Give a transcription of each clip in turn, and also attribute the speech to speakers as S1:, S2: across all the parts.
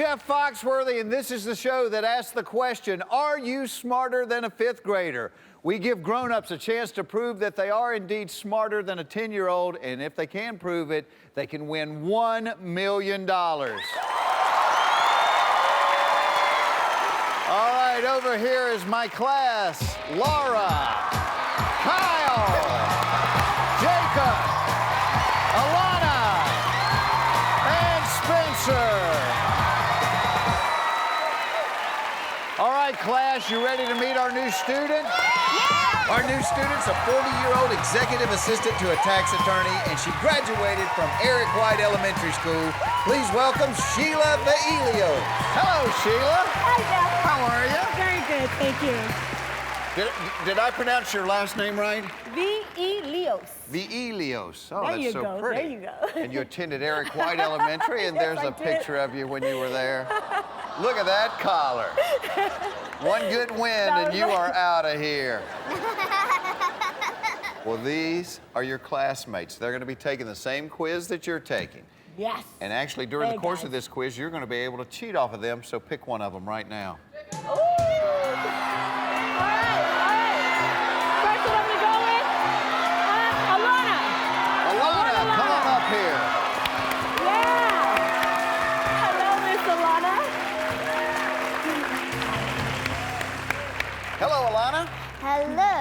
S1: Jeff Foxworthy, and this is the show that asks the question, are you smarter than a fifth grader? We give grown-ups a chance to prove that they are indeed smarter than a 10-year-old, and if they can prove it, they can win $1 million. All right, over here is my class. Laura, Kyle, Jacob, Alana, and Spencer. All right, class, you ready to meet our new student?
S2: Yeah!
S3: Our new student's a 40-year-old executive assistant to a tax attorney, and she graduated from Eric White Elementary School. Please welcome Shelia Veleose.
S1: Hello, Sheila.
S2: Hi, Jeff.
S1: How are you?
S2: Very good, thank you.
S1: Did I pronounce your last name right?
S2: Veleose.
S1: Veleose. Oh,
S2: There
S1: that's
S2: you
S1: so
S2: go,
S1: pretty.
S2: there you go.
S1: And you attended Eric White Elementary, and
S2: Yes,
S1: there's
S2: I
S1: a
S2: did.
S1: picture of you when you were there. Look at that collar. One good win, and you are out of here. Well, these are your classmates. They're going to be taking the same quiz that you're taking.
S2: Yes.
S1: And actually, during the course
S2: guys.
S1: of this quiz, you're going to be able to cheat off of them, so pick one of them right now.
S2: Ooh. All right. First one I'm going to go with, Alana.
S1: Alana, come on up here.
S2: Yeah. Hello, Miss Alana.
S1: Hello, Alana.
S4: Hello.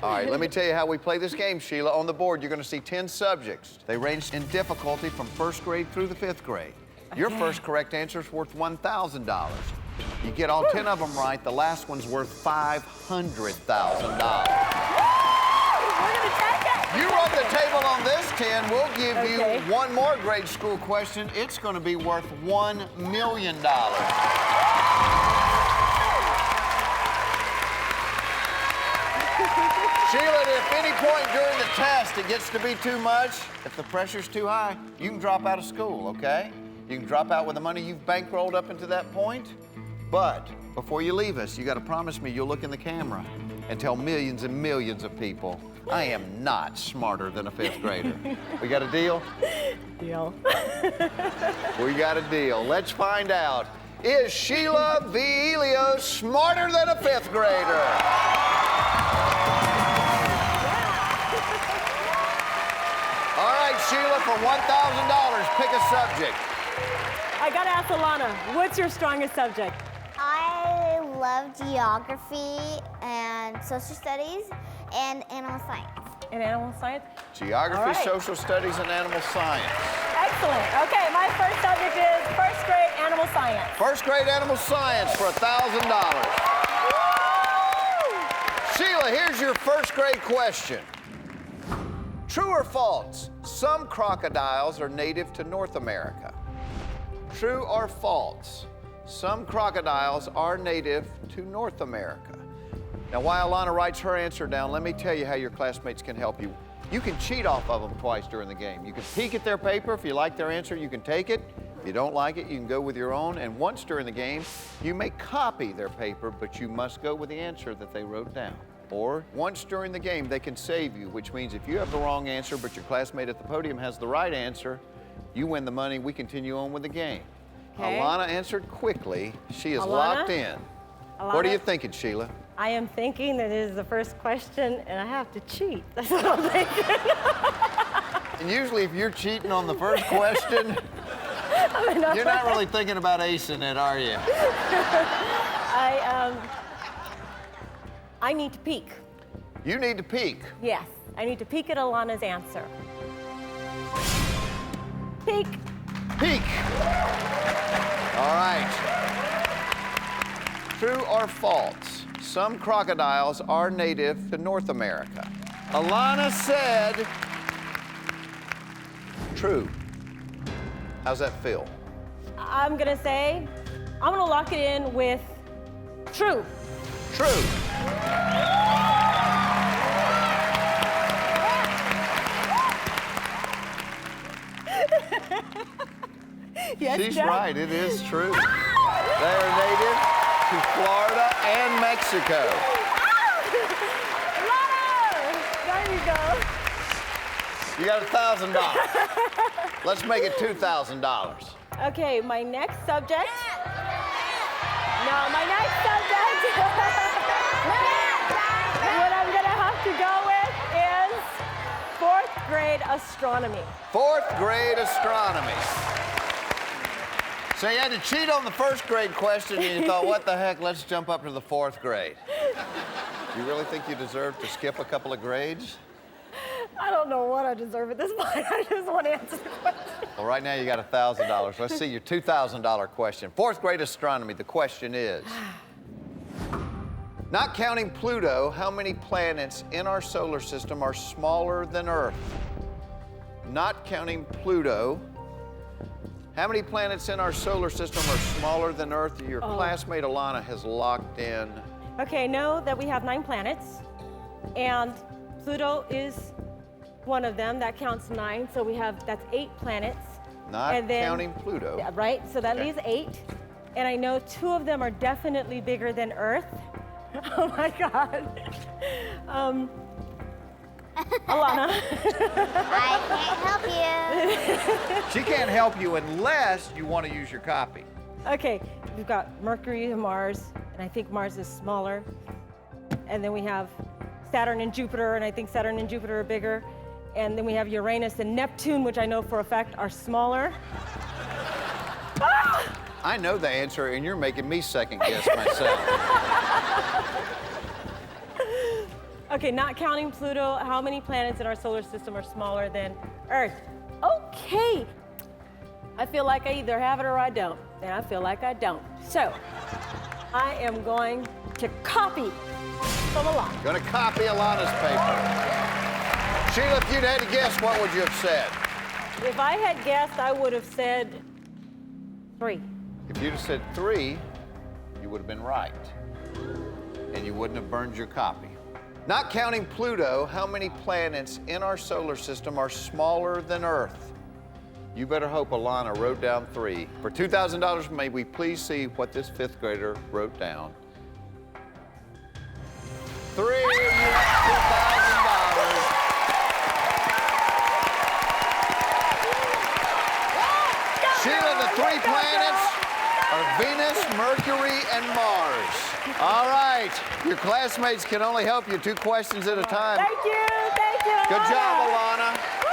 S1: All right, let me tell you how we play this game, Sheila. On the board, you're going to see 10 subjects. They range in difficulty from first grade through the fifth grade. Your first correct answer is worth $1,000. You get all 10 of them right, the last one's worth $500,000.
S2: We're going to take it.
S1: You run the table on this 10, we'll give
S2: Okay.
S1: you one more grade school question. It's going to be worth $1 million. Sheila, if any point during the test it gets to be too much, if the pressure's too high, you can drop out of school, okay? You can drop out with the money you've bankrolled up until that point. But before you leave us, you got to promise me you'll look in the camera and tell millions and millions of people, I am not smarter than a fifth grader. We got a deal?
S2: Deal.
S1: We got a deal. Let's find out. Is Sheila Veleose smarter than a fifth grader? All right, Sheila, for $1,000, pick a subject.
S2: I got to ask Alana, what's your strongest subject?
S4: I love geography and social studies and animal science.
S2: In animal science?
S1: Geography,
S2: All right.
S1: social studies, and animal science.
S2: Excellent. Okay, my first subject is first grade animal science.
S1: First grade animal science for $1,000. Sheila, here's your first grade question. True or false? Some crocodiles are native to North America. True or false? Some crocodiles are native to North America. Now, while Alana writes her answer down, let me tell you how your classmates can help you. You can cheat off of them twice during the game. You can peek at their paper. If you like their answer, you can take it. If you don't like it, you can go with your own. And once during the game, you may copy their paper, but you must go with the answer that they wrote down. Or once during the game, they can save you, which means if you have the wrong answer, but your classmate at the podium has the right answer, you win the money. We continue on with the game.
S2: Okay.
S1: Alana answered quickly. She is
S2: Alana?
S1: locked in.
S2: Alana?
S1: What are you thinking, Sheila?
S2: I am thinking that it is the first question, and I have to cheat. That's what I'm thinking.
S1: And usually if you're cheating on the first question, you're not really thinking about acing it, are you?
S2: I need to peek.
S1: You need to peek.
S2: Yes, I need to peek at Alana's answer. Peek.
S1: Peek. All right. True or false? Some crocodiles are native to North America. Alana said true. How's that feel?
S2: I'm gonna say, I'm gonna lock it in with true.
S1: True.
S2: Yes,
S1: She's
S2: Jeff?
S1: right, it is true. They are native to Florida and Mexico.
S2: There you go.
S1: You got $1,000. Let's make it $2,000.
S2: Okay, my next subject My next subject, what I'm gonna have to go with is 4th grade astronomy.
S1: 4th grade astronomy. So you had to cheat on the 1st grade question and you thought, what the heck, let's jump up to the 4th grade. You really think you deserve to skip a couple of grades?
S2: I don't know what I deserve at this point. I just want to answer the question.
S1: Well, right now you got $1,000. Let's see your $2,000 question. 4th grade astronomy, the question is, not counting Pluto, how many planets in our solar system are smaller than Earth? Not counting Pluto, how many planets in our solar system are smaller than Earth? Your classmate Alana has locked in.
S2: Okay, know that we have 9 planets, and Pluto is one of them. That counts 9, so that's 8 planets.
S1: Not
S2: and then,
S1: counting Pluto.
S2: Yeah, right, so that leaves 8. And I know 2 of them are definitely bigger than Earth. Oh my God. Alana.
S4: I can't help you.
S3: She can't help you unless you want to use your copy.
S2: Okay, we've got Mercury and Mars, and I think Mars is smaller. And then we have Saturn and Jupiter, and I think Saturn and Jupiter are bigger. And then we have Uranus and Neptune, which I know for a fact are smaller. Ah!
S1: I know the answer, and you're making me second guess myself.
S2: Okay, not counting Pluto, how many planets in our solar system are smaller than Earth? Okay. I feel like I either have it or I don't, and I feel like I don't. So, I am going to copy from Alana.
S1: Gonna copy Alana's paper. Sheila, if you'd had to guess, what would you have said?
S2: If I had guessed, I would have said 3.
S1: If you'd have said 3, you would have been right. And you wouldn't have burned your copy. Not counting Pluto, how many planets in our solar system are smaller than Earth? You better hope Alana wrote down 3. For $2,000, may we please see what this 5th grader wrote down? 3, you have $2,000. Sheila, the 3 planets are Venus, Mercury, and Mars. All right, your classmates can only help you 2 questions at a time.
S2: Thank you, Alana.
S1: Good job, Alana.
S2: Woo!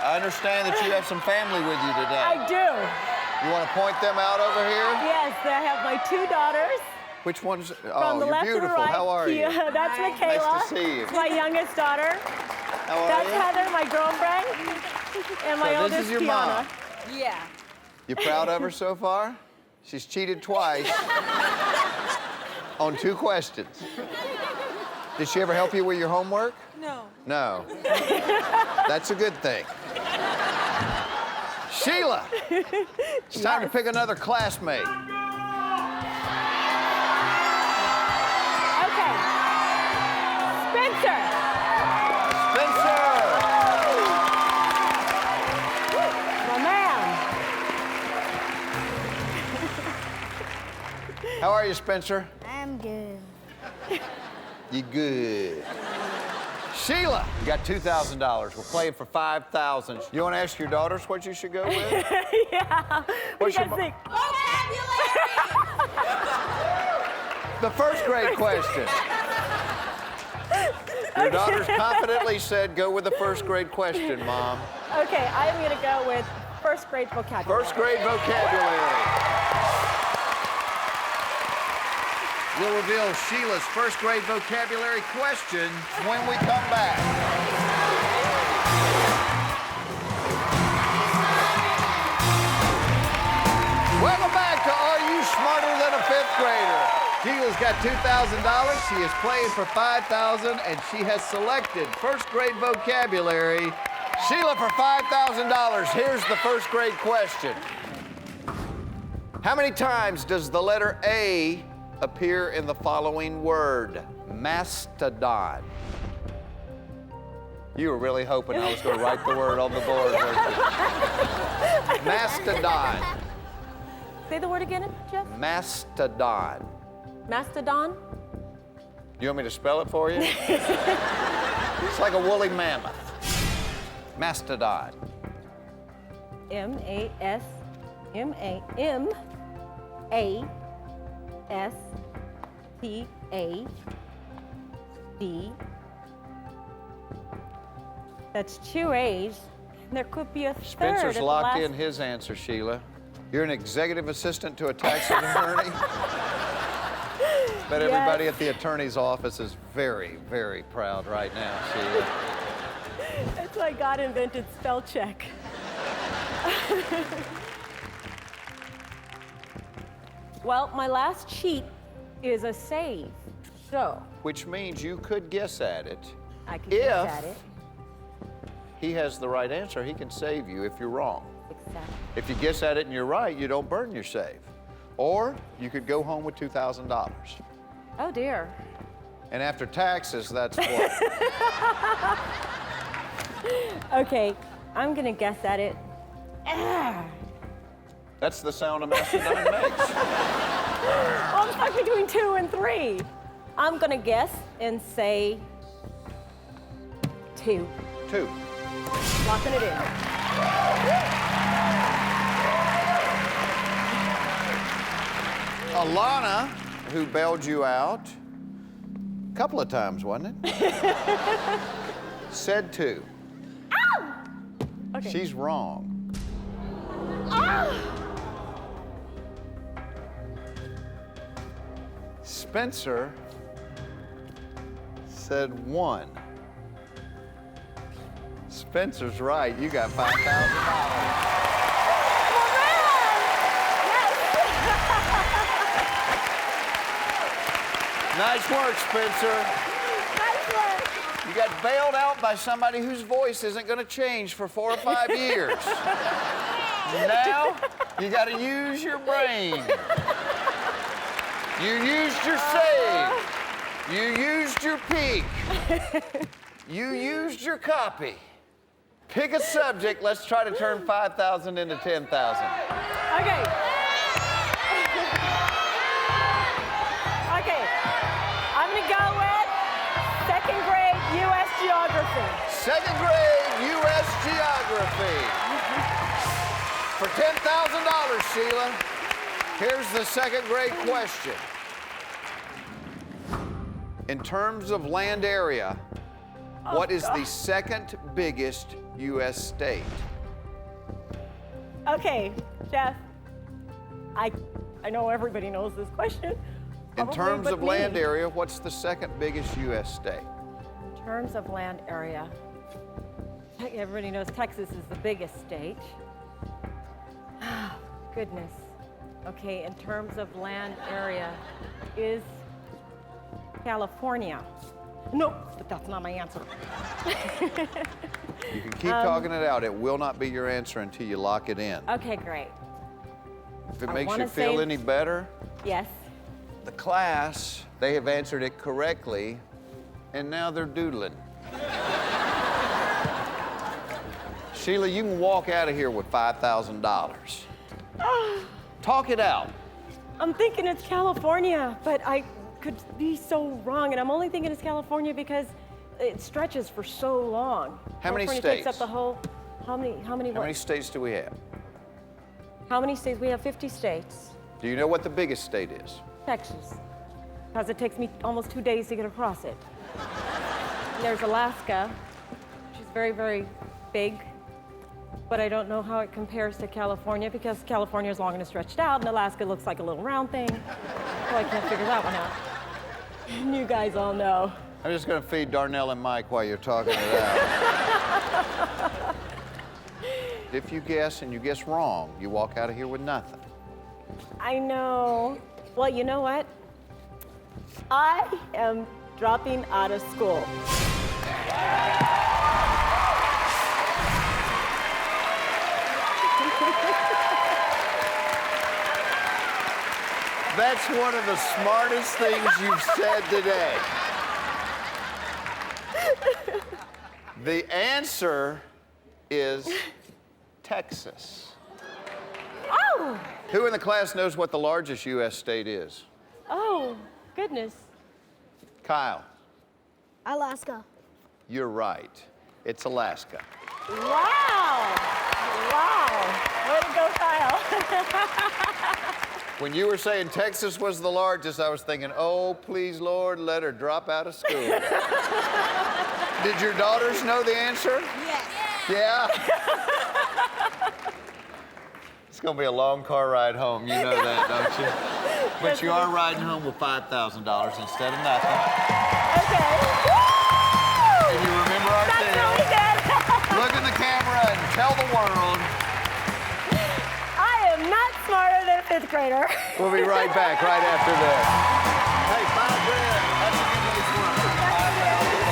S1: I understand that you have some family with you today.
S2: I do.
S1: You want to point them out over here?
S2: Yes, I have my 2 daughters.
S1: Which ones?
S2: From
S1: Oh,
S2: the
S1: you're
S2: left to the
S1: beautiful.
S2: right.
S1: How are you?
S2: Yeah, that's Michaela.
S1: Nice to see you.
S2: It's my youngest daughter.
S1: How are
S2: That's
S1: you?
S2: Heather, my girlfriend. And my
S1: So
S2: oldest,
S1: this is your
S2: Kiana.
S1: mom.
S2: Yeah.
S1: You proud of her so far? She's cheated twice on 2 questions. Did she ever help you with your homework?
S2: No.
S1: No. That's a good thing. Sheila, it's time to pick another classmate.
S2: Okay. Spencer.
S1: Spencer.
S2: My man.
S1: How are you, Spencer?
S4: I'm good.
S1: You good. Sheila, you got $2,000. We're playing for $5,000. You want to ask your daughters what you should go with?
S2: Yeah.
S1: What's
S2: you
S1: your
S2: guys think?
S1: The 1st grade question. Your daughters confidently said, go with the 1st grade question, Mom.
S2: Okay, I am going to go with 1st grade vocabulary.
S1: 1st grade vocabulary. We'll reveal Sheila's 1st grade vocabulary question when we come back. Welcome back to Are You Smarter Than a 5th Grader? Sheila's got $2,000. She is playing for $5,000, and she has selected 1st grade vocabulary. Sheila, for $5,000, here's the 1st grade question. How many times does the letter A appear in the following word? Mastodon. You were really hoping I was going to write the word on the board, weren't you? Mastodon.
S2: Say the word again, Jeff.
S1: Mastodon.
S2: Mastodon.
S1: You want me to spell it for you? It's like a woolly mammoth. Mastodon.
S2: M-A-S-M-A-M. A, S, T, A, D. That's 2 A's. And there could be a third.
S1: Spencer's
S2: at the
S1: locked
S2: last-
S1: in his answer, Sheila. You're an executive assistant to a tax attorney. But everybody at the attorney's office is very, very proud right now, Sheila.
S2: That's why God invented spell check. Well, my last cheat is a save. So,
S1: Which means you could guess at it.
S2: I can guess
S1: If-
S2: at it.
S1: He has the right answer. He can save you if you're wrong.
S2: Exactly.
S1: If you guess at it and you're right, you don't burn your save. Or you could go home with $2,000.
S2: Oh dear.
S1: And after taxes, that's what?
S2: Okay, I'm gonna guess at it.
S1: That's the sound a mastodon makes.
S2: Oh, I'm stuck between 2 and 3. I'm gonna guess and say 2.
S1: 2.
S2: Locking it in.
S1: Alana, who bailed you out a couple of times, wasn't it? Said 2.
S2: Okay.
S1: She's wrong. Spencer said 1. Spencer's right. You got $5,000. Nice work, Spencer.
S2: Nice work.
S1: You got bailed out by somebody whose voice isn't going to change for 4 or 5 years. Now, you got to use your brain. You used your save. You used your peek. You used your copy. Pick a subject. Let's try to turn 5,000 into 10,000.
S2: Okay. Okay. I'm gonna go with 2nd grade U.S. geography.
S1: 2nd grade U.S. geography. For $10,000, Sheila, here's the 2nd grade question. In terms of land area, what is the 2nd biggest U.S. state?
S2: Okay, Jeff. I know everybody knows this question.
S1: In
S2: probably
S1: terms
S2: but
S1: of
S2: me.
S1: land area, what's the 2nd biggest U.S. state?
S2: In terms of land area, everybody knows Texas is the biggest state. Goodness. Okay, in terms of land area, is California. No, but that's not my answer.
S1: You can keep talking it out. It will not be your answer until you lock it in.
S2: Okay, great.
S1: If it
S2: I
S1: makes
S2: wanna
S1: you feel
S2: say-
S1: any better,
S2: Yes.
S1: the class, they have answered it correctly, and now they're doodling. Sheila, you can walk out of here with $5,000. Talk it out.
S2: I'm thinking it's California, but I could be so wrong. And I'm only thinking it's California because it stretches for so long.
S1: How many
S2: California takes up
S1: states?
S2: the whole, how many
S1: How many states do we have?
S2: How many states? We have 50 states.
S1: Do you know what the biggest state is?
S2: Texas, because it takes me almost 2 days to get across it. And there's Alaska, which is very, very big, but I don't know how it compares to California because California is long and stretched out, and Alaska looks like a little round thing. So I can't figure that one out. And you guys all know.
S1: I'm just going to feed Darnell and Mike while you're talking it out. If you guess and you guess wrong, you walk out of here with nothing.
S2: I know. Well, you know what? I am dropping out of school.
S1: That's one of the smartest things you've said today. The answer is Texas.
S2: Oh!
S1: Who in the class knows what the largest U.S. state is?
S2: Oh, goodness.
S1: Kyle,
S4: Alaska.
S1: you're right. It's Alaska.
S2: Wow! Wow! Way to go, Kyle.
S1: When you were saying Texas was the largest, I was thinking, oh, please, Lord, let her drop out of school. Did your daughters know the answer?
S4: Yes.
S1: Yeah? It's gonna be a long car ride home, you know that, don't you? But you are riding home with $5,000 instead of nothing.
S2: Okay.
S1: And you remember our
S2: That's
S1: deal.
S2: really good.
S1: Look in the camera and tell the world.
S2: I am not smarter than a 5th grader.
S1: We'll be right back right after this. Hey, $5 grand. That's a good night's work.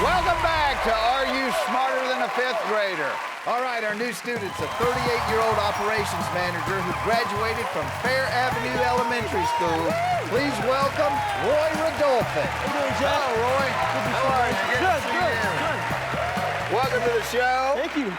S1: Welcome back to Are You Smarter Than a 5th Grader?
S3: All right, our new student's a 38-year-old operations manager who graduated from Fair Avenue Elementary School. Please welcome Roy Rodolphin.
S5: How you doing, Jeff?
S1: Hello, Roy. How are you? Good to see you. Welcome to the show.
S5: Thank you.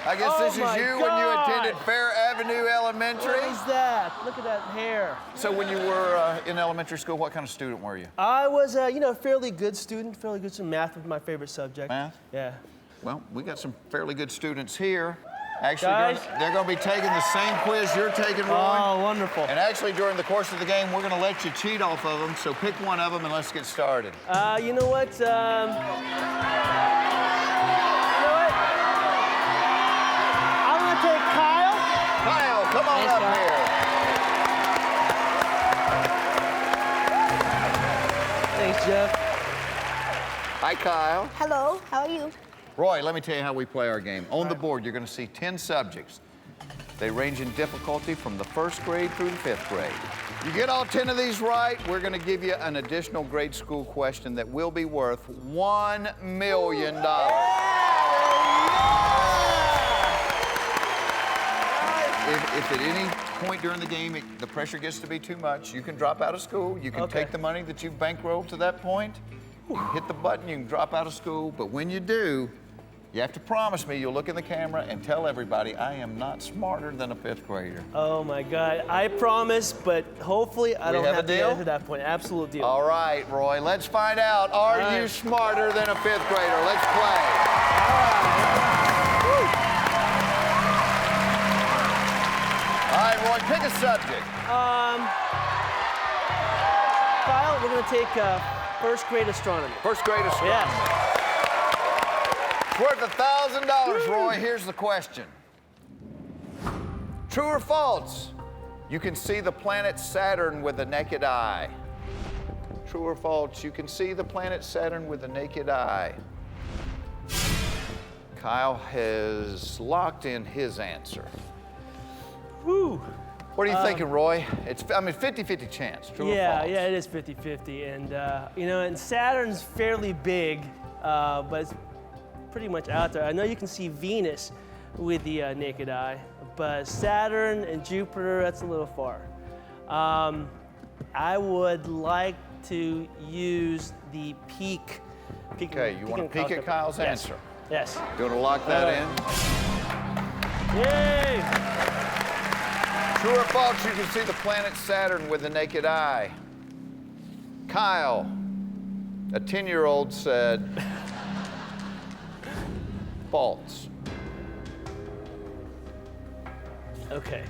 S1: I guess this is
S5: Oh, my
S1: you when you
S5: God.
S1: attended Fair Avenue Elementary.
S5: What is that? Look at that hair.
S1: So when you were in elementary school, what kind of student were you?
S5: I was, a fairly good student. Fairly good student. Math was my favorite subject.
S1: Math?
S5: Yeah.
S1: Well, we got some fairly good students here. Actually,
S5: Guys?
S1: they're going to be taking the same quiz you're taking, Roy.
S5: Oh, wonderful.
S1: And actually, during the course of the game, we're going to let you cheat off of them. So pick one of them and let's get started.
S5: You know what? I'm gonna take Kyle.
S1: Kyle, come on
S5: Thanks,
S1: up
S5: Kyle.
S1: here.
S5: Thanks, Jeff.
S1: Hi, Kyle.
S4: Hello, how are you?
S1: Roy, let me tell you how we play our game. On the board, you're going to see 10 subjects. They range in difficulty from the 1st grade through the 5th grade. You get all 10 of these right, we're going to give you an additional grade school question that will be worth $1 million. If at any point during the game the pressure gets to be too much, you can drop out of school. You can
S5: Okay.
S1: take the money that you've bankrolled to that point, you can hit the button, you can drop out of school. But when you do, you have to promise me you'll look in the camera and tell everybody I am not smarter than a 5th grader.
S5: Oh my God. I promise, but hopefully I don't
S1: have a
S5: have to
S1: deal?
S5: get to that point. Absolute deal.
S1: All right, Roy, let's find out. Are
S5: All
S1: you
S5: right.
S1: smarter than a 5th grader? Let's play. All right, Roy, pick a subject.
S5: Kyle, we're gonna take 1st grade astronomy.
S1: 1st grade astronomy.
S5: Yes.
S1: It's worth $1,000, Roy. Here's the question. True or false? You can see the planet Saturn with the naked eye. True or false? You can see the planet Saturn with the naked eye. Kyle has locked in his answer.
S5: Woo.
S1: What are you thinking, Roy? It's, 50-50 chance, true or false?
S5: Yeah, it is 50-50. And, and Saturn's fairly big, but it's pretty much out there. I know you can see Venus with the naked eye, but Saturn and Jupiter, that's a little far. I would like to use the peak.
S1: Okay, you want to peek at Kyle's answer?
S5: Yes.
S1: You want to lock that in?
S5: Yay!
S1: True or false, you can see the planet Saturn with the naked eye. Kyle, a 10-year-old said, false.
S5: Okay.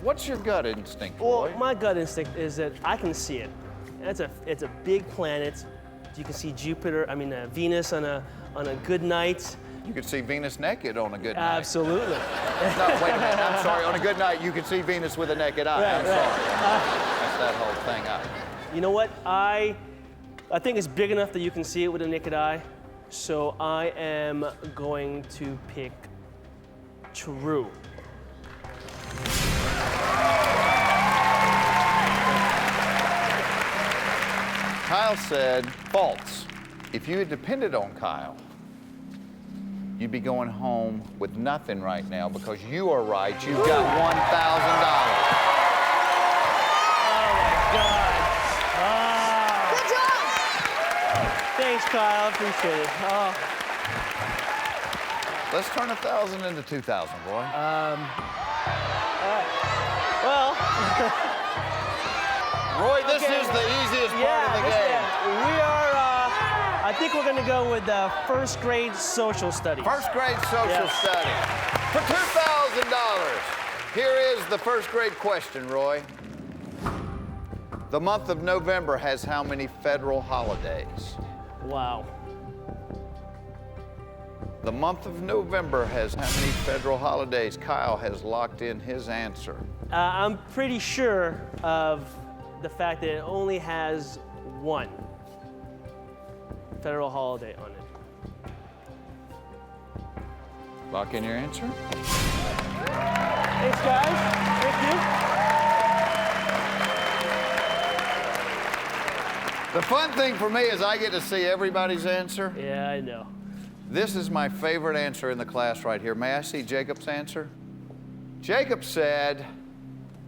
S1: What's your gut instinct,
S5: Well,
S1: Roy?
S5: my gut instinct is that I can see it. It's a big planet. You can see Venus on a good night.
S1: You could see Venus naked on a good night.
S5: Absolutely.
S1: No, wait a minute, I'm sorry. On a good night, you can see Venus with a naked eye.
S5: Right,
S1: I'm sorry. That's that whole thing up.
S5: You know what? I think it's big enough that you can see it with a naked eye. So I am going to pick true.
S1: Kyle said false. If you had depended on Kyle, you'd be going home with nothing right now because you are right. You've got $1,000.
S4: Good job!
S5: Thanks, Kyle. I appreciate it. Oh,
S1: Let's turn 1,000 into 2,000, Roy.
S5: well,
S1: Roy, this
S5: okay.
S1: is the easiest part of the game.
S5: we are. I think we're gonna go with first grade social studies.
S1: First grade social study. For $2,000, here is the first grade question, Roy. The month of November has how many federal holidays?
S5: Wow.
S1: The month of November has how many federal holidays? Kyle has locked in his answer.
S5: I'm pretty sure of the fact that it only has one federal holiday on it.
S1: Lock in your answer.
S5: Thanks, guys. Thank
S1: The fun thing for me is I get to see everybody's answer.
S5: you. Yeah, I know.
S1: This is my favorite answer in the class right here. May I see Jacob's answer? Jacob said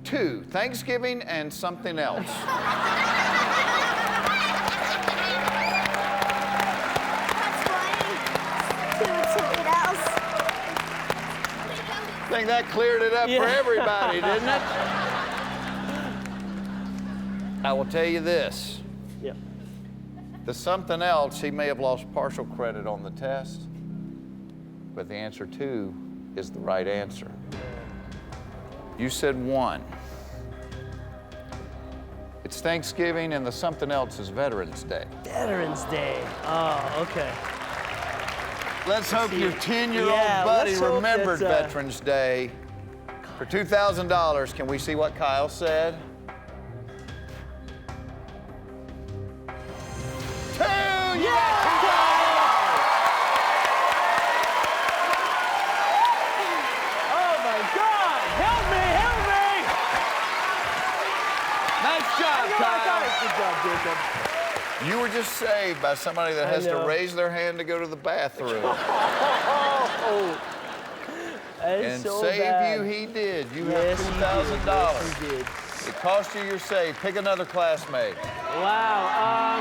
S1: 2, Thanksgiving and something else.
S4: That's funny. Something else.
S1: I think that cleared it up for everybody, didn't it? I will tell you this.
S5: Yep.
S1: The something else, he may have lost partial credit on the test, but the answer 2 is the right answer. You said 1. It's Thanksgiving and the something else is Veterans Day.
S5: Veterans Day. Oh, okay.
S1: Let's hope your 10-year-old
S5: Yeah,
S1: buddy
S5: let's hope
S1: remembered
S5: that's,
S1: Veterans Day. For $2,000, can we see what Kyle said? 2! You got
S5: Oh my God! Help me! Help me!
S1: $2,000. Nice job, Kyle.
S5: Good job, Jacob.
S1: You were just saved by somebody that has to
S5: know.
S1: raise their hand to go to the bathroom.
S5: That is
S1: And
S5: so
S1: save
S5: bad.
S1: you he did. You
S5: Yes, he
S1: have
S5: did.
S1: $2,000.
S5: Yes, he did.
S1: It cost you your save. Pick another classmate.
S5: Wow.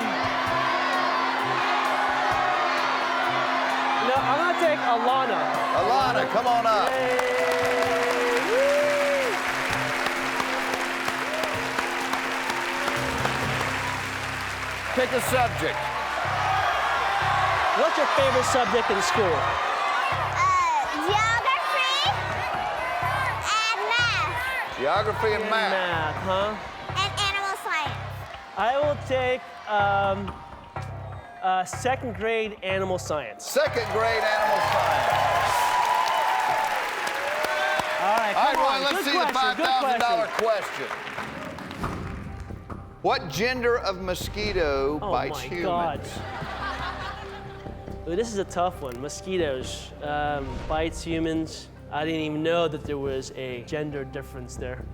S5: No, I'm gonna take Alana.
S1: Alana, come on up. Pick a subject.
S5: What's your favorite subject in school?
S4: Geography and math
S1: Geography and math.
S5: Math, huh?
S4: and animal science.
S5: I will take second grade animal science.
S1: Second grade animal science.
S5: All right,
S1: All right,
S5: come
S1: Roy,
S5: on.
S1: let's
S5: Good
S1: see the
S5: question, good
S1: $5,000
S5: question.
S1: question. What gender of mosquito
S5: Oh
S1: bites
S5: my
S1: humans?
S5: God. Ooh, this is a tough one. Mosquitoes bites humans. I didn't even know that there was a gender difference there.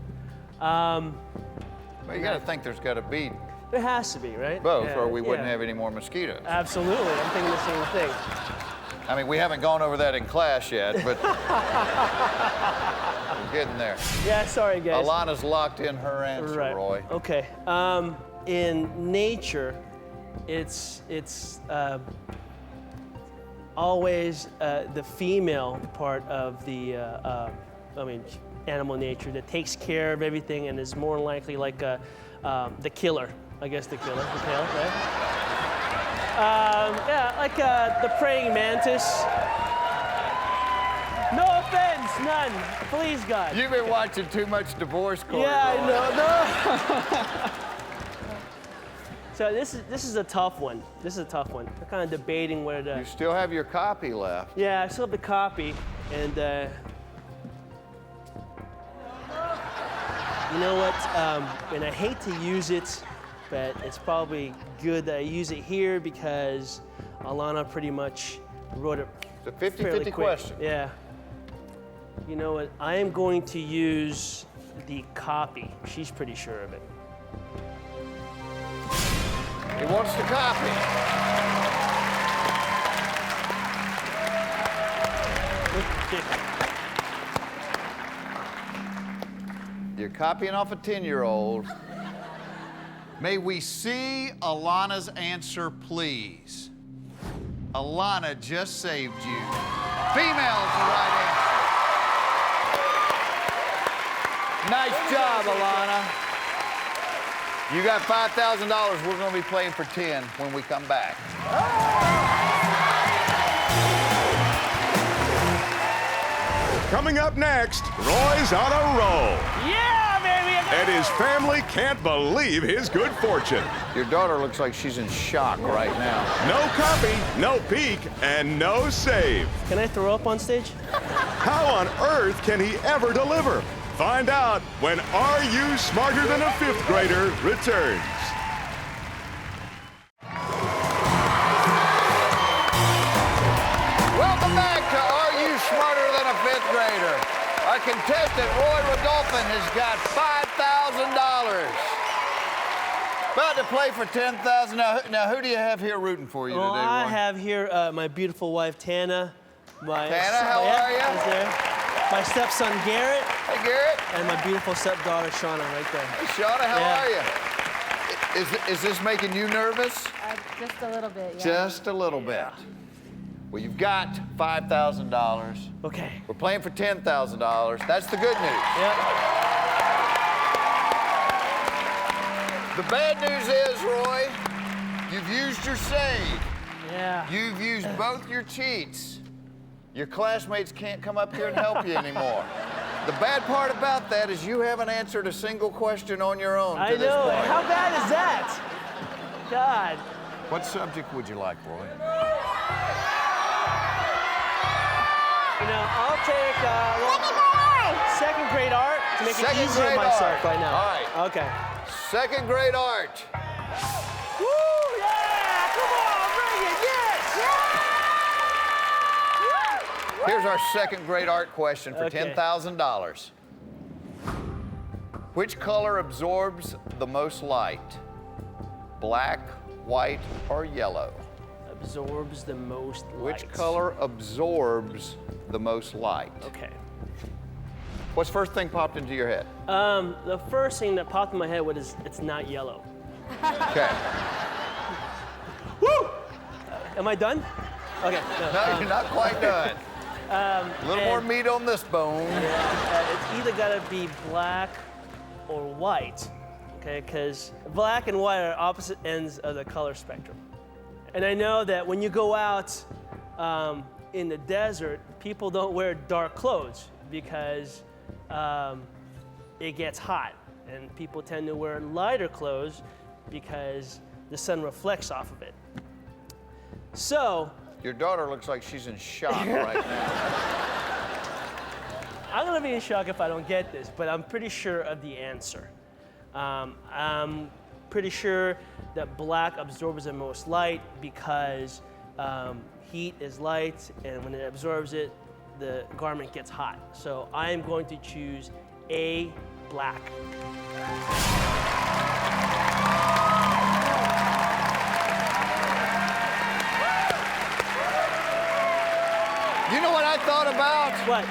S1: Well, you got to think there's got to be
S5: There has to be, right?
S1: both,
S5: Yeah,
S1: or we wouldn't
S5: yeah.
S1: have any more mosquitoes.
S5: Absolutely, I'm thinking the same thing.
S1: I mean, we haven't gone over that in class yet, but we're getting there.
S5: Yeah, sorry guys.
S1: Alana's locked in her answer,
S5: Right.
S1: Roy.
S5: Okay. In nature, it's always the female part of the animal nature that takes care of everything and is more likely like the killer. I guess the killer, the tail, right? Yeah, like the praying mantis. No offense, none. Please, God.
S1: You've been watching too much divorce court.
S5: Yeah, I
S1: Roy.
S5: know. No. So this is a tough one. This is a tough one. We're kind of debating whether
S1: You
S5: to.
S1: still have your copy left.
S5: Yeah, I still have the copy, and you know what? And I hate to use it, but it's probably good that I use it here because Alana pretty much wrote it.
S1: It's a
S5: fairly
S1: 50-50
S5: quick.
S1: question.
S5: Yeah. You know what? I am going to use the copy. She's pretty sure of it.
S1: He wants the copy. You're copying off a 10-year-old. May we see Alana's answer, please? Alana just saved you. Female is the right answer. Nice job, Alana. You got $5,000. We're going to be playing for 10 when we come back.
S6: Coming up next, Roy's on a roll,
S5: Yeah, baby!
S6: and his family can't believe his good fortune.
S1: Your daughter looks like she's in shock right now.
S6: No copy, no peek, and no save.
S5: Can I throw up on stage?
S6: How on earth can he ever deliver? Find out when Are You Smarter Than a Fifth Grader returns.
S1: Welcome back to Are You Smarter Than a Fifth Grader? Our contestant, Roy Rodolphin, has got $5,000. About to play for $10,000. Now, who do you have here rooting for you
S5: Well,
S1: today, Roy?
S5: I have here my beautiful wife, Tana.
S1: Tana, how are ya?
S5: is there. My stepson, Garrett,
S1: Hey, Garrett.
S5: and my beautiful stepdaughter, Shauna, right there.
S1: Hey, Shauna, how
S5: Yeah.
S1: are you? Is this making you nervous?
S7: Just a little bit, yeah.
S1: Just a little bit. Well, you've got $5,000.
S5: Okay.
S1: We're playing for $10,000. That's the good news.
S5: Yep.
S1: The bad news is, Roy, you've used your save.
S5: Yeah.
S1: You've used both your cheats. Your classmates can't come up here and help you anymore. The bad part about that is you haven't answered a single question on your own
S5: I
S1: to this
S5: know.
S1: point.
S5: How bad is that? God.
S1: What subject would you like, Roy?
S5: You know, I'll take second grade art to make it
S1: Second
S5: easier on
S1: grade
S5: myself
S1: art.
S5: right now.
S1: All right.
S5: Okay.
S1: Second grade art.
S5: Woo! Yeah! Come on, bring it! Yes!
S1: Here's our second grade art question for
S5: Okay.
S1: $10,000. Which color absorbs the most light? Black, white, or yellow?
S5: Absorbs the most light.
S1: Which color absorbs the most light?
S5: Okay.
S1: What's the first thing popped into your head?
S5: The first thing that popped in my head was it's not yellow.
S1: Okay.
S5: Woo! Am I done? Okay.
S1: No, you're not quite done. A little more
S5: and-
S1: meat on this bone.
S5: It's either gotta be black or white, okay? Because black and white are opposite ends of the color spectrum. And I know that when you go out in the desert, people don't wear dark clothes because it gets hot. And people tend to wear lighter clothes because the sun reflects off of it. So,
S1: Your daughter looks like she's in shock right now.
S5: I'm gonna be in shock if I don't get this, but I'm pretty sure of the answer. I'm pretty sure that black absorbs the most light because heat is light, and when it absorbs it, the garment gets hot. So I am going to choose A, black.
S1: You know what I thought about?
S5: What?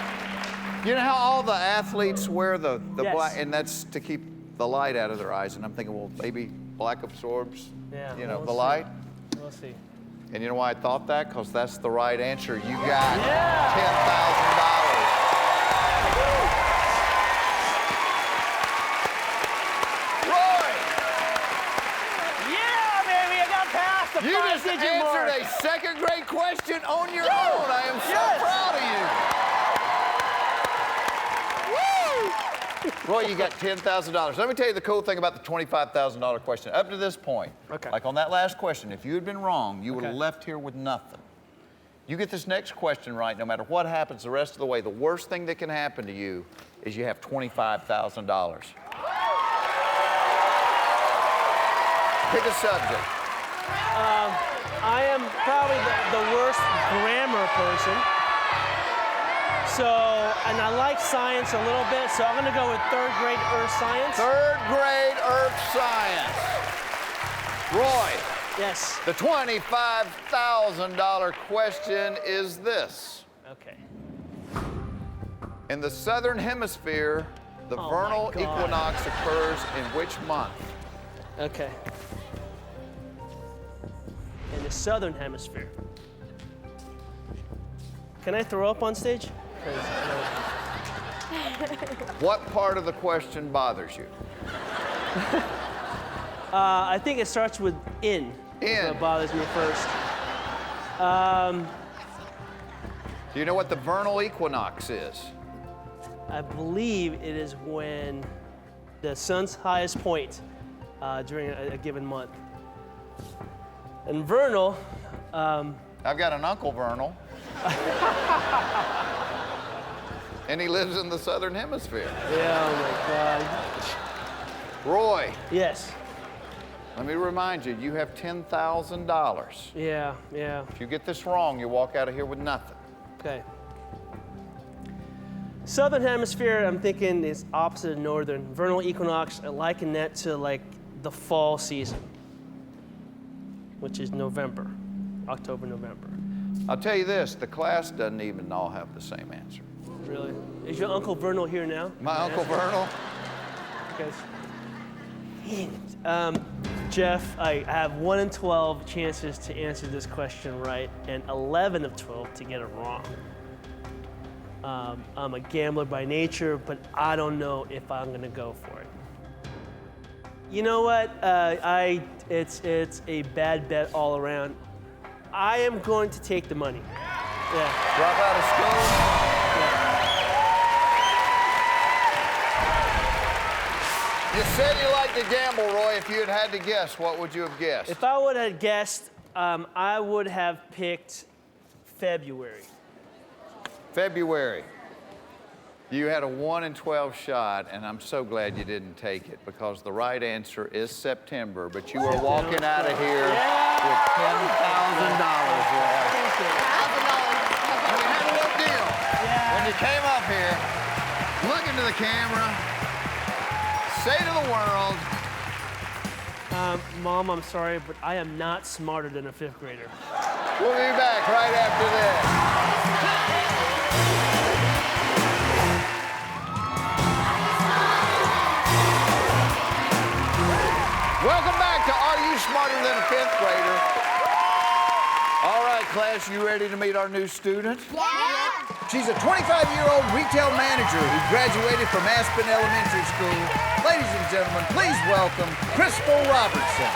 S1: You know how all the athletes wear the
S5: Yes.
S1: black, and that's to keep the light out of their eyes. And I'm thinking, well, maybe black absorbs,
S5: Yeah,
S1: you know,
S5: we'll
S1: the
S5: see.
S1: light.
S5: We'll see.
S1: And you know why I thought that? Because that's the right answer. You got
S5: Yeah.
S1: $10,000. Roy,
S5: Yeah, baby, I got past the
S1: you just
S5: five-digit
S1: answered
S5: mark.
S1: a second grade question on your own. I am so
S5: Yes.
S1: proud of you. Roy, you got $10,000. Let me tell you the cool thing about the $25,000 question. Up to this point,
S5: Okay.
S1: like on that last question, if you had been wrong, you would have
S5: Okay.
S1: left here with nothing. You get this next question right, no matter what happens the rest of the way, the worst thing that can happen to you is you have $25,000. Pick a subject.
S5: I am probably the worst grammar person. So, and I like science a little bit, so I'm gonna go with third grade earth science.
S1: Third grade earth science. Roy,
S5: Yes.
S1: the $25,000 question is this.
S5: Okay.
S1: In the southern hemisphere, the
S5: Oh,
S1: vernal
S5: my God.
S1: equinox occurs in which month?
S5: Okay. In the southern hemisphere. Can I throw up on stage? 'Cause,
S1: What part of the question bothers you?
S5: I think it starts with in.
S1: In.
S5: What bothers me first.
S1: Do you know what the vernal equinox is?
S5: I believe it is when the sun's highest point during a given month. And vernal,
S1: I've got an Uncle Vernal. And he lives in the southern hemisphere.
S5: yeah, oh my God.
S1: Roy,
S5: Yes,
S1: let me remind you, you have $10,000.
S5: yeah.
S1: If you get this wrong, you walk out of here with nothing.
S5: Okay. Southern hemisphere, I'm thinking is opposite of northern. Vernal equinox, I liken that to like the fall season, which is November, October, November.
S1: I'll tell you this, the class doesn't even all have the same answer.
S5: Really? Is your Uncle Vernal here now?
S1: My Uncle Vernal?
S5: Okay. Jeff, I have 1 in 12 chances to answer this question right, and 11 of 12 to get it wrong. I'm a gambler by nature, but I don't know if I'm gonna go for it. You know what? It's a bad bet all around. I am going to take the money. Yeah.
S1: Drop out of school? You said you like to gamble, Roy. If you had to guess, what would you have guessed?
S5: If I would have guessed, I would have picked February.
S1: February. You had a 1 in 12 shot, and I'm so glad you didn't take it because the right answer is September, but you were walking out of here with $10,000, Roy. And we had a little deal. When you came up here, look into the camera, say to the world,
S5: Mom, I'm sorry, but I am not smarter than a 5th grader.
S1: we'll be back right after this. Welcome back to Are You Smarter Than a 5th Grader? All right, class, you ready to meet our new student?
S4: Yeah.
S3: She's a 25-year-old retail manager who graduated from Aspen Elementary School. Ladies and gentlemen, please welcome Crystal Robertson.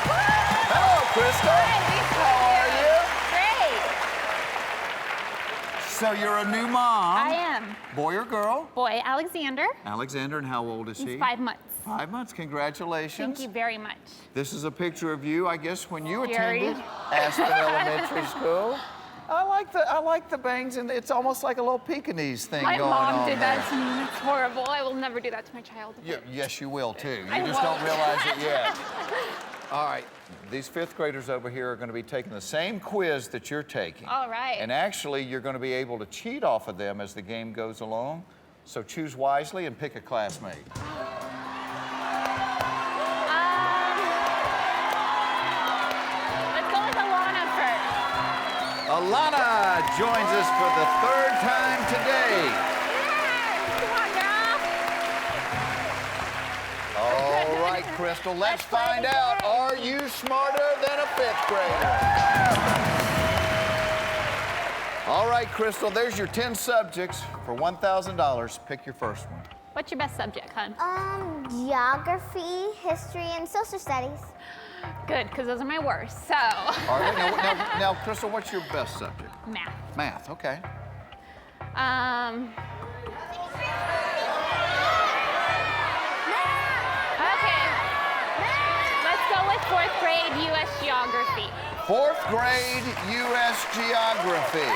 S1: Hello, Crystal. How are you?
S7: Great.
S1: So you're a new mom.
S7: I am.
S1: Boy or girl?
S7: Boy, Alexander.
S1: Alexander, and how old is he?
S7: He's 5 months.
S1: 5 months, congratulations.
S7: Thank you very much.
S1: This is a picture of you, I guess, when you
S7: Scary.
S1: attended Aspen Elementary School. I like the bangs, and it's almost like a little Pekingese thing
S7: My
S1: going on
S7: mom did
S1: there.
S7: that to me. It's horrible. I will never do that to my child.
S1: Yes, you will too. You
S7: I
S1: just don't
S7: won't.
S1: realize it yet. All right, these 5th graders over here are going to be taking the same quiz that you're taking.
S7: All right.
S1: And actually, you're going to be able to cheat off of them as the game goes along. So choose wisely and pick a classmate.
S7: Let's go with Alana first.
S1: Alana joins us for the 3rd time today.
S7: Come on, girl.
S1: All right, Crystal, let's find out. Are you smarter than a 5th grader? All right, Crystal, there's your 10 subjects for $1,000. Pick your first one.
S7: What's your best subject, hon?
S4: Geography, history, and social studies.
S7: Good, because those are my worst. So.
S1: All right, now, Crystal, what's your best subject?
S7: Math.
S1: Math, okay.
S7: Okay. Let's go with 4th grade U.S. geography.
S1: 4th grade U.S. geography.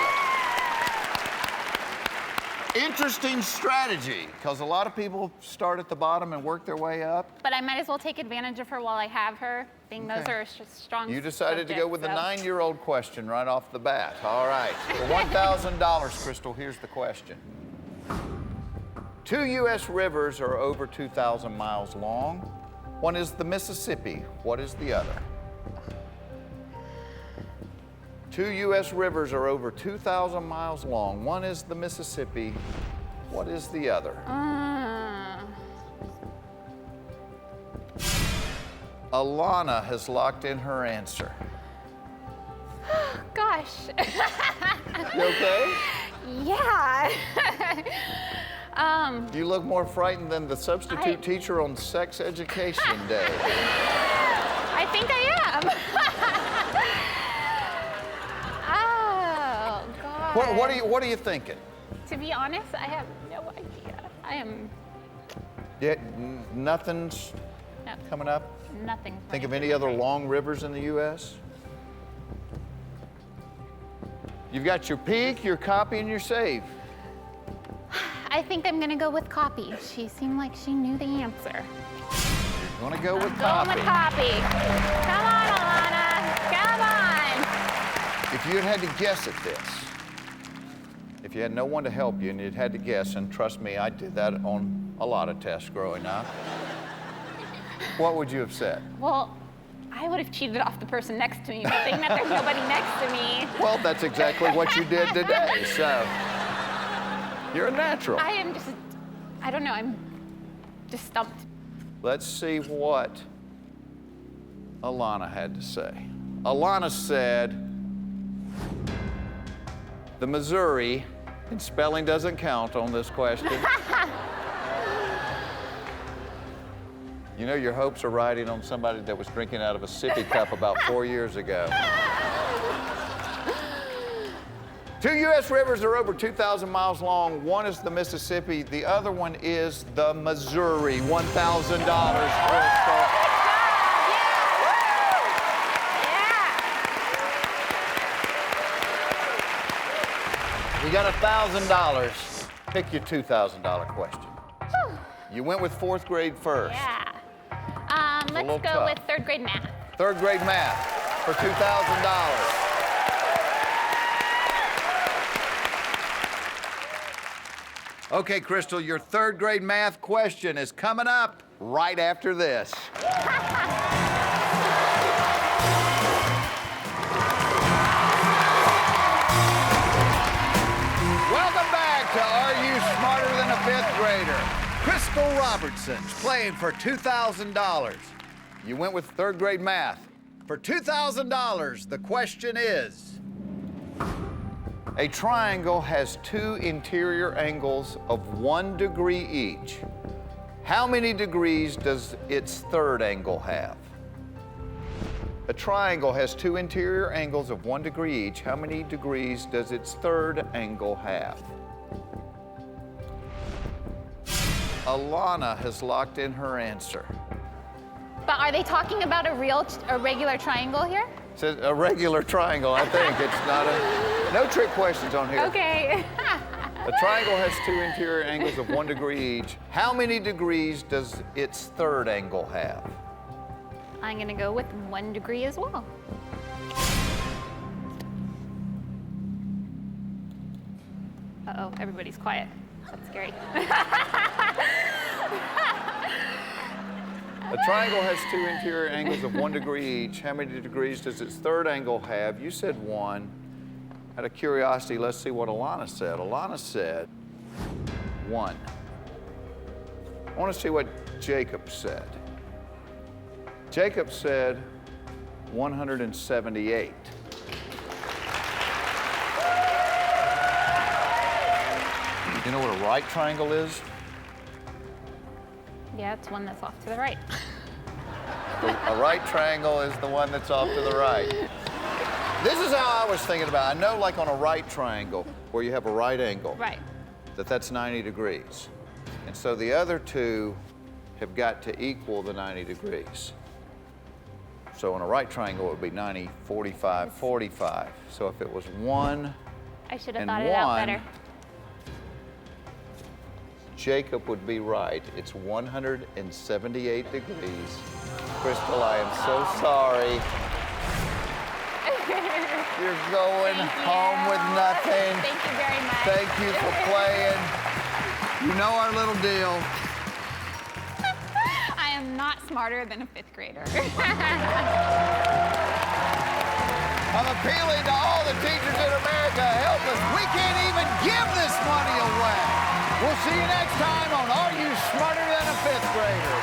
S1: Interesting strategy, because a lot of people start at the bottom and work their way up.
S7: But I might as well take advantage of her while I have her, being those are strong
S1: You decided to go with the
S7: subjects,
S1: 9-year-old question right off the bat. All right, for $1,000, Crystal, here's the question. 2 U.S. rivers are over 2,000 miles long. One is the Mississippi. What is the other? 2 U.S. rivers are over 2,000 miles long. One is the Mississippi. What is the other? Alana has locked in her answer.
S7: Gosh.
S1: You okay?
S7: Yeah.
S1: You look more frightened than the substitute teacher on sex education day.
S7: I think I am. Oh, God.
S1: What are you thinking?
S7: To be honest, I have no idea. I am.
S1: Yeah, nothing's
S7: No,
S1: coming up?
S7: nothing.
S1: Think of any other long rivers in the U.S.? You've got your peak, your copy, and your save.
S7: I think I'm gonna go with copy. She seemed like she knew the answer.
S1: You're gonna go with
S7: Going
S1: copy.
S7: with copy. Come on, Alana. Come on.
S1: If you had to guess at this, if you had no one to help you and you'd had to guess, and trust me, I did that on a lot of tests growing up, what would you have said?
S7: Well, I would have cheated off the person next to me, saying that there's nobody next to me.
S1: Well, that's exactly what you did today, so you're a natural.
S7: I am just, I don't know, I'm just stumped.
S1: Let's see what Alana had to say. Alana said, the Missouri, and spelling doesn't count on this question. You know your hopes are riding on somebody that was drinking out of a sippy cup about 4 years ago. 2 U.S. rivers are over 2,000 miles long. One is the Mississippi. The other one is the Missouri. $1,000. You got $1,000. Pick your $2,000 question. You went with fourth grade first.
S7: Yeah. Let's
S1: little
S7: go
S1: tough.
S7: with third grade math.
S1: Third grade math for $2,000. Okay, Crystal, your third grade math question is coming up right after this. Welcome back to Are You Smarter Than a Fifth Grader? Crystal Robertson's playing for $2,000. You went with third grade math. For $2,000, the question is, a triangle has two interior angles of 1 degree each. How many degrees does its third angle have? A triangle has two interior angles of 1 degree each. How many degrees does its third angle have? Alana has locked in her answer.
S7: But are they talking about a regular triangle here?
S1: It says a regular triangle, I think. It's not no trick questions on here.
S7: Okay.
S1: A triangle has two interior angles of 1 degree each. How many degrees does its third angle have?
S7: I'm gonna go with 1 degree as well. Uh-oh, everybody's quiet. That's scary.
S1: A triangle has two interior angles of 1 degree each. How many degrees does its third angle have? You said 1. Out of curiosity, let's see what Alana said. Alana said 1. I want to see what Jacob said. Jacob said 178. You know what a right triangle is?
S7: Yeah, it's one that's off to the right.
S1: A right triangle is the one that's off to the right. This is how I was thinking about it. I know, like on a right triangle, where you have a right angle,
S7: Right.
S1: that's 90 degrees. And so the other two have got to equal the 90 degrees. So on a right triangle, it would be 90, 45, 45. So if it was 1
S7: I should have
S1: and
S7: thought it out
S1: 1,
S7: better.
S1: Jacob would be right. It's 178 degrees. Crystal, I am so sorry. You're going home with nothing.
S7: Thank you very much.
S1: Thank you for playing. You know our little deal.
S7: I am not smarter than a 5th grader.
S1: I'm appealing to all the teachers in America. Help us. We can't even give this money away. We'll see you next time on Are You Smarter Than a Fifth Grader?